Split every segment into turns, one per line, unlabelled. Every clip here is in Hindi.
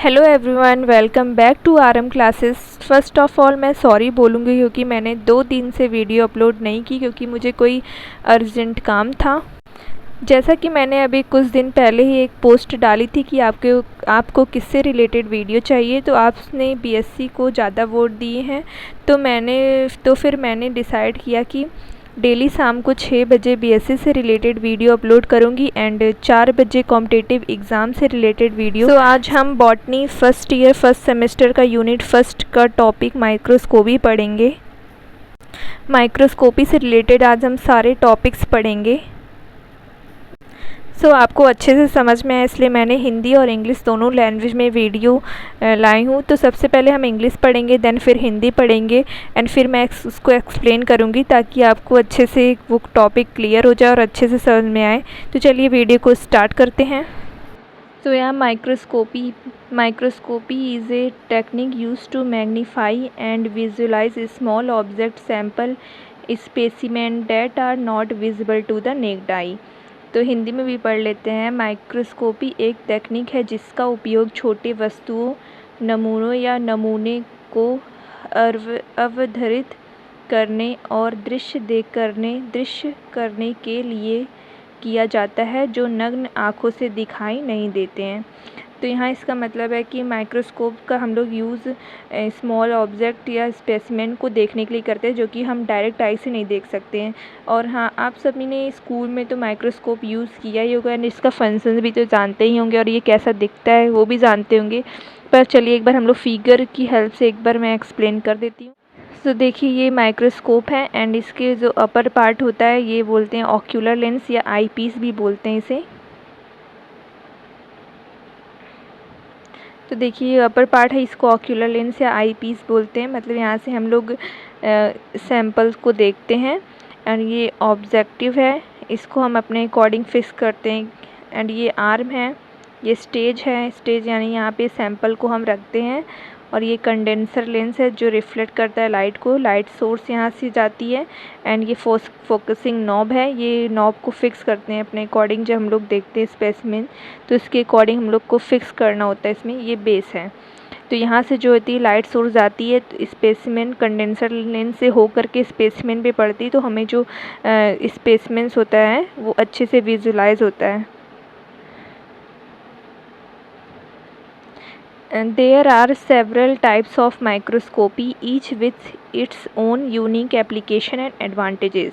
Hello everyone, welcome back to RM classes. First of all मैं सॉरी बोलूँगी क्योंकि मैंने 2 दिन से वीडियो अपलोड नहीं की क्योंकि मुझे कोई अर्जेंट काम था। जैसा कि मैंने अभी कुछ दिन पहले ही एक पोस्ट डाली थी कि आपको किससे रिलेटेड वीडियो चाहिए, तो आपने बीएससी को ज़्यादा वोट दिए हैं। तो फिर मैंने डिसाइड किया कि डेली शाम को 6 बजे बीएससी से रिलेटेड वीडियो अपलोड करूंगी एंड 4 बजे कॉम्पिटिटिव एग्ज़ाम से रिलेटेड वीडियो। तो आज हम botany first year first semester का यूनिट फर्स्ट का टॉपिक माइक्रोस्कोपी पढ़ेंगे। माइक्रोस्कोपी से रिलेटेड आज हम सारे टॉपिक्स पढ़ेंगे। आपको अच्छे से समझ में आए इसलिए मैंने हिंदी और इंग्लिश दोनों लैंग्वेज में वीडियो लाई हूँ। तो सबसे पहले हम इंग्लिश पढ़ेंगे, देन फिर हिंदी पढ़ेंगे एंड फिर मैं उसको एक्सप्लेन करूँगी ताकि आपको अच्छे से वो टॉपिक क्लियर हो जाए और अच्छे से समझ में आए। तो चलिए वीडियो को स्टार्ट करते हैं। तो यहाँ microscopy is a technique use to magnify and visualise small object sample specimen that are not visible to the naked eye. तो हिंदी में भी पढ़ लेते हैं। माइक्रोस्कोपी एक तकनीक है जिसका उपयोग छोटे वस्तुओं, नमूनों या नमूने को अवधारित करने और दृश्य करने के लिए किया जाता है जो नग्न आँखों से दिखाई नहीं देते हैं। तो यहाँ इसका मतलब है कि माइक्रोस्कोप का हम लोग यूज़ स्मॉल ऑब्जेक्ट या स्पेसिमेन को देखने के लिए करते हैं जो कि हम डायरेक्ट आई से नहीं देख सकते हैं। और हाँ, आप सभी ने स्कूल में तो माइक्रोस्कोप यूज़ किया ही होगा एंड इसका फंक्शन भी तो जानते ही होंगे और ये कैसा दिखता है वो भी जानते होंगे। पर चलिए एक बार हम लोग फिगर की हेल्प से एक बार मैं एक्सप्लेन कर देती हूँ। तो देखिए ये माइक्रोस्कोप है एंड इसके जो अपर पार्ट होता है ये बोलते हैं ऑक्यूलर लेंस या आई पीस भी बोलते हैं इसे। तो देखिए अपर पार्ट है, इसको ऑक्यूलर लेंस या आई पीस बोलते हैं। मतलब यहाँ से हम लोग सैम्पल्स को देखते हैं एंड ये ऑब्जेक्टिव है, इसको हम अपने अकॉर्डिंग फिक्स करते हैं। एंड ये आर्म है, ये स्टेज है, स्टेज यानी यहाँ पे सैंपल को हम रखते हैं। और ये कंडेंसर लेंस है जो रिफ्लेक्ट करता है लाइट को, लाइट सोर्स यहाँ से जाती है। एंड ये फोकसिंग नॉब है, ये नॉब को फिक्स करते हैं अपने अकॉर्डिंग। जब हम लोग देखते हैं स्पेसिमेन तो इसके अकॉर्डिंग हम लोग को फिक्स करना होता है इसमें। ये बेस है, तो यहाँ से जो होती है लाइट सोर्स जाती है तो स्पेसिमेन कंडेंसर लेंस से होकर के स्पेसिमेन पे पड़ती है, तो हमें जो स्पेसिमेंस होता है वो अच्छे से विजुलाइज होता है। And there are several types of microscopy, each with its own unique application and advantages.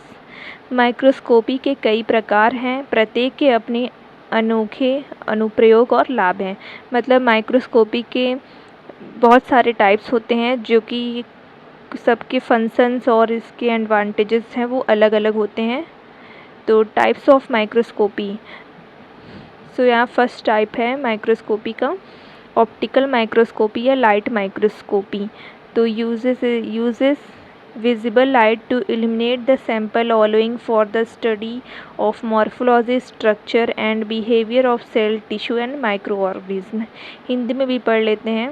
Microscopy के कई प्रकार हैं, प्रत्येक के अपने अनोखे अनुप्रयोग और लाभ हैं। मतलब माइक्रोस्कोपी के बहुत सारे टाइप्स होते हैं जो कि सबके फंक्शंस और इसके एडवांटेजेस हैं वो अलग अलग होते हैं। तो टाइप्स ऑफ माइक्रोस्कोपी, यहाँ फर्स्ट टाइप है माइक्रोस्कोपी का ऑप्टिकल माइक्रोस्कोपी या लाइट माइक्रोस्कोपी। तो uses visible light to illuminate the sample allowing for the study of morphology, structure and behavior of cell tissue and microorganism। Hindi में भी पढ़ लेते हैं।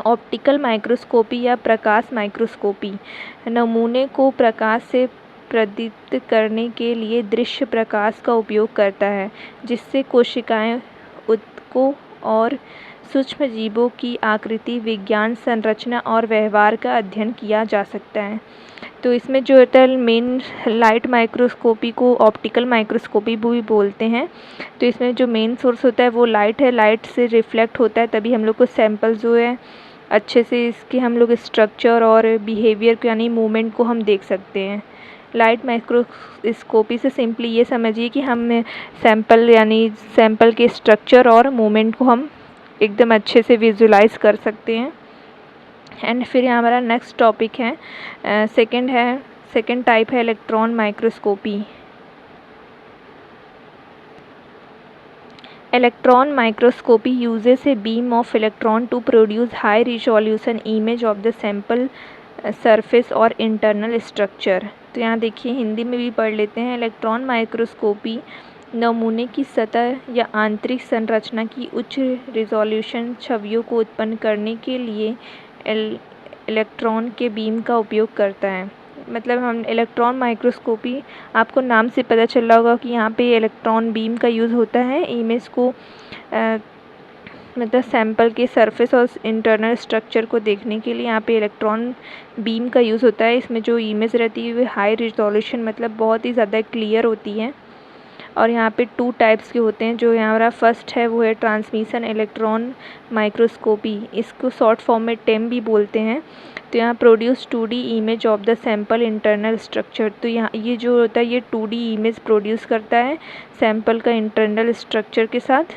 ऑप्टिकल माइक्रोस्कोपी या प्रकाश माइक्रोस्कोपी नमूने को प्रकाश से प्रदीप्त करने के लिए दृश्य प्रकाश का उपयोग करता है जिससे कोशिकाएं, ऊतकों और सूक्ष्म जीवों की आकृति, विज्ञान, संरचना और व्यवहार का अध्ययन किया जा सकता है। तो इसमें जो होता है मेन लाइट माइक्रोस्कोपी को ऑप्टिकल माइक्रोस्कोपी भी बोलते हैं। तो इसमें जो मेन सोर्स होता है वो लाइट है, लाइट से रिफ्लेक्ट होता है तभी हम लोग को सैंपल जो है अच्छे से इसके हम लोग स्ट्रक्चर और बिहेवियर को यानी मूवमेंट को हम देख सकते हैं। लाइट माइक्रोस्कोपी से सिंपली ये समझिए कि हम सैंपल के स्ट्रक्चर और मूवमेंट को हम एकदम अच्छे से विजुलाइज कर सकते हैं। एंड फिर यहाँ हमारा नेक्स्ट टॉपिक है सेकंड टाइप है electron microscopy. Electron microscopy uses a beam of electron to produce high resolution image of the sample surface और इंटरनल स्ट्रक्चर। तो यहाँ देखिए हिंदी में भी पढ़ लेते हैं। इलेक्ट्रॉन माइक्रोस्कोपी नमूने की सतह या आंतरिक संरचना की उच्च रिजोल्यूशन छवियों को उत्पन्न करने के लिए इलेक्ट्रॉन के बीम का उपयोग करता है। मतलब हम इलेक्ट्रॉन माइक्रोस्कोपी, आपको नाम से पता चल रहा होगा कि यहाँ पे इलेक्ट्रॉन बीम का यूज़ होता है इमेज को मतलब सैंपल के सरफेस और इंटरनल स्ट्रक्चर को देखने के लिए यहाँ पे इलेक्ट्रॉन बीम का यूज़ होता है। इसमें जो इमेज रहती है वो हाई रिजोल्यूशन मतलब बहुत ही ज़्यादा क्लियर होती है। और यहाँ पे 2 टाइप्स के होते हैं। जो हमारा फर्स्ट है वो है ट्रांसमिशन इलेक्ट्रॉन माइक्रोस्कोपी, इसको शॉर्ट फॉर्म में टेम भी बोलते हैं। तो यहाँ produce 2D image of the sample internal structure. तो यहाँ ये जो होता है ये 2D इमेज प्रोड्यूस करता है सैंपल का इंटरनल स्ट्रक्चर के साथ।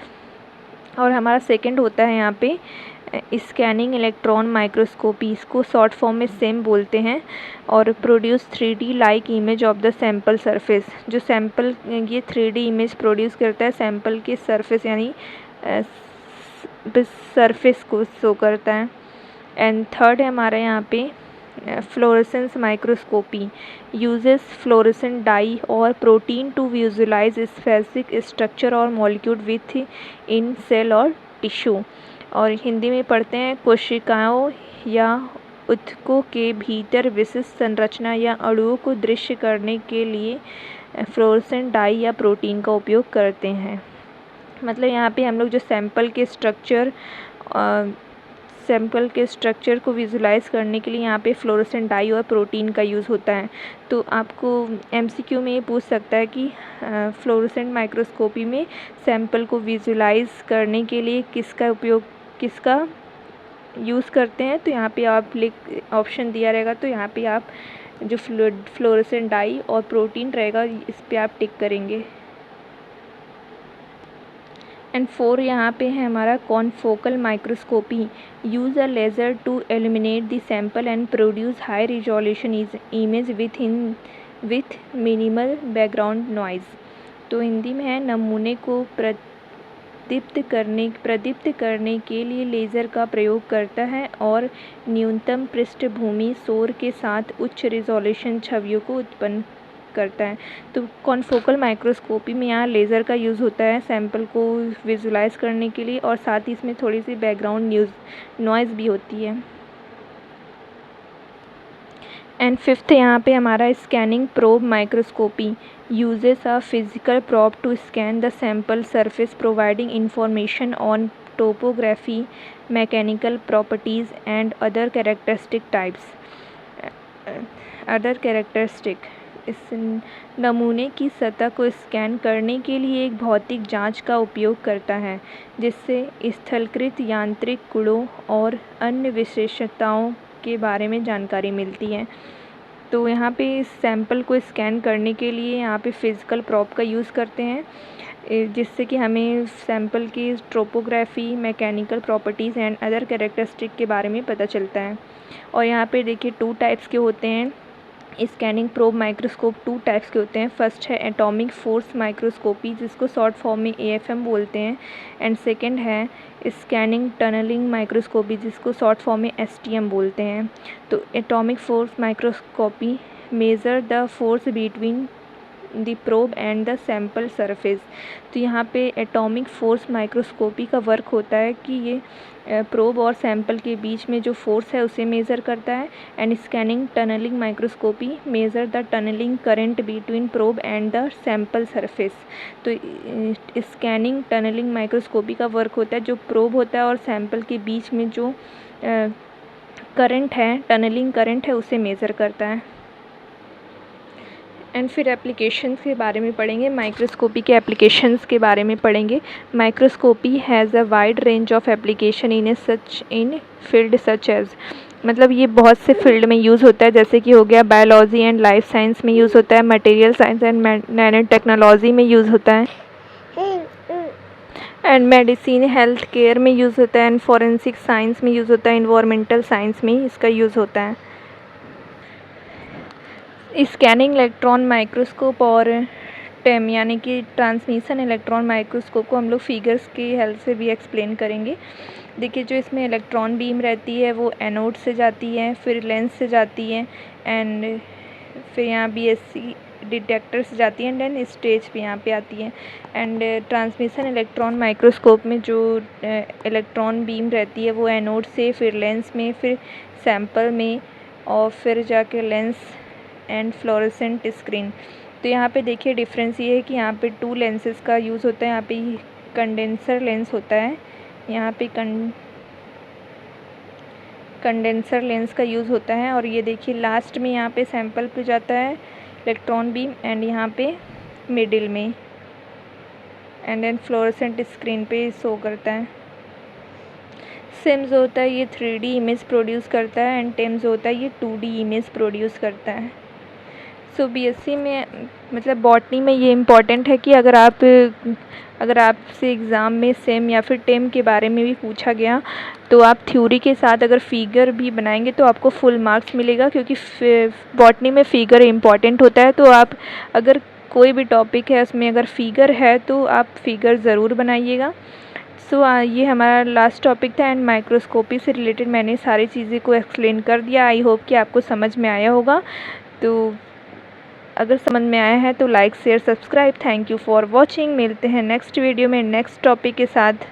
और हमारा सेकंड होता है यहाँ पे स्कैनिंग इलेक्ट्रॉन माइक्रोस्कोपी, इसको शॉर्ट फॉर्म में सेम बोलते हैं। और produce 3D like image of the sample surface, जो सैंपल ये 3D इमेज प्रोड्यूस करता है सैंपल के सरफेस यानी सरफेस को शो करता है। एंड थर्ड है हमारा यहाँ पे fluorescence microscopy, uses fluorescent dye और protein to visualise specific structure और मॉलिक्यूल विथ इन सेल और टिश्यू। और हिंदी में पढ़ते हैं कोशिकाओं या ऊतकों के भीतर विशिष्ट संरचना या अणुओं को दृश्य करने के लिए फ्लोरेसेंट डाई या प्रोटीन का उपयोग करते हैं। मतलब यहाँ पे हम लोग जो सैंपल के स्ट्रक्चर को विजुलाइज करने के लिए यहाँ पे फ्लोरेसेंट डाई और प्रोटीन का यूज़ होता है। तो आपको MCQ में ये पूछ सकता है कि फ्लोरेसेंट माइक्रोस्कोपी में सैंपल को विजुलाइज करने के लिए किसका यूज़ करते हैं। तो यहाँ पे आप ऑप्शन दिया रहेगा, तो यहाँ पे आप जो फ्लोरेसेंट डाई और प्रोटीन रहेगा इस पर आप टिक करेंगे। एंड 4 यहाँ पे है हमारा confocal microscopy, use a laser to eliminate the sample and produce high resolution image with minimal background noise. तो हिंदी में है नमूने को प्रदीप्त करने के लिए लेज़र का प्रयोग करता है और न्यूनतम पृष्ठभूमि शोर के साथ उच्च रिजोल्यूशन छवियों को उत्पन्न करता है। तो कॉन्फोकल माइक्रोस्कोपी में यहाँ लेज़र का यूज़ होता है सैंपल को विजुलाइज करने के लिए और साथ ही इसमें थोड़ी सी बैकग्राउंड नॉइज़ भी होती है। एंड 5th यहाँ पे हमारा scanning probe microscopy, uses a physical probe to scan the sample surface providing information on topography, mechanical properties and other characteristic. इस नमूने की सतह को स्कैन करने के लिए एक भौतिक जांच का उपयोग करता है जिससे स्थलकृत यांत्रिक गुणों और अन्य विशेषताओं के बारे में जानकारी मिलती है। तो यहाँ पे इस सैंपल को स्कैन करने के लिए यहाँ पे फिज़िकल प्रॉब का यूज़ करते हैं जिससे कि हमें सैंपल की topography, mechanical properties and other characteristic के बारे में पता चलता है। और यहाँ पे देखिए 2 टाइप्स के होते हैं स्कैनिंग प्रोब माइक्रोस्कोप। 2 टाइप्स के होते हैं। फर्स्ट है एटॉमिक फोर्स माइक्रोस्कोपी जिसको शॉर्ट फॉर्म में AFM बोलते हैं। एंड सेकंड है स्कैनिंग टनलिंग माइक्रोस्कोपी जिसको शॉर्ट फॉर्म में STM बोलते हैं। तो atomic force microscopy measure the force between the probe and the sample surface. तो यहाँ पे एटॉमिक फोर्स माइक्रोस्कोपी का वर्क होता है कि ये प्रोब और सैंपल के बीच में जो फोर्स है उसे मेज़र करता है। And scanning tunnelling microscopy measure the tunnelling current between probe and the sample surface. तो स्कैनिंग टनलिंग माइक्रोस्कोपी का वर्क होता है जो प्रोब होता है और सैंपल के बीच में जो करंट है, टनलिंग करंट है, उसे मेज़र करता है। एंड फिर एप्लीकेशंस के बारे में पढ़ेंगे, माइक्रोस्कोपी के एप्लीकेशंस के बारे में पढ़ेंगे। Microscopy has a wide range of application in field such as, मतलब ये बहुत से फील्ड में यूज़ होता है जैसे कि हो गया बायोलॉजी एंड लाइफ साइंस में यूज़ होता है, material science and nano technology में यूज़ होता है, एंड मेडिसिन हेल्थ केयर में यूज़ होता है, एंड फॉरेंसिक साइंस में यूज़ होता है, इन्वायरमेंटल साइंस में इसका यूज़ होता है। स्कैनिंग इलेक्ट्रॉन माइक्रोस्कोप और टेम यानी कि ट्रांसमिशन इलेक्ट्रॉन माइक्रोस्कोप को हम लोग फिगर्स की हेल्प से भी एक्सप्लेन करेंगे। देखिए जो इसमें इलेक्ट्रॉन बीम रहती है वो एनोड से जाती है, फिर लेंस से जाती है, एंड फिर यहाँ BSC डिटेक्टर से जाती है, एंड देन स्टेज पे यहाँ पे आती है। एंड ट्रांसमिशन इलेक्ट्रॉन माइक्रोस्कोप में जो इलेक्ट्रॉन बीम रहती है वो एनोड से, फिर लेंस में, फिर सैंपल में, और फिर जाके लेंस एंड फ्लोरेसेंट स्क्रीन। तो यहाँ पे देखिए डिफरेंस ये है कि यहाँ पे 2 लेंसेज का यूज़ होता है। यहाँ पे कंडेंसर लेंस होता है यहाँ पे कंडेंसर लेंस का यूज़ होता है। और ये देखिए लास्ट में यहाँ पे सैंपल पे जाता है इलेक्ट्रॉन बीम, एंड यहाँ पे मिडिल में, एंड देन फ्लोरेसेंट स्क्रीन पे शो करता है। सिम जो होता है ये 3D इमेज प्रोड्यूस करता है, एंड टेम जो होता है ये 2D इमेज प्रोड्यूस करता है। सो BSc में मतलब बॉटनी में ये इम्पॉर्टेंट है कि अगर आपसे एग्ज़ाम में सिम या फिर टेम के बारे में भी पूछा गया तो आप थ्योरी के साथ अगर फिगर भी बनाएंगे तो आपको फुल मार्क्स मिलेगा, क्योंकि बॉटनी में फिगर इम्पॉर्टेंट होता है। तो आप अगर कोई भी टॉपिक है उसमें अगर फिगर है तो आप फिगर ज़रूर बनाइएगा। सो ये हमारा लास्ट टॉपिक था, एंड माइक्रोस्कोपी से रिलेटेड मैंने सारी चीज़ें को एक्सप्लेन कर दिया। आई होप कि आपको समझ में आया होगा। तो अगर समझ में आया है तो like share subscribe. Thank you for watching. मिलते हैं नेक्स्ट वीडियो में नेक्स्ट टॉपिक के साथ।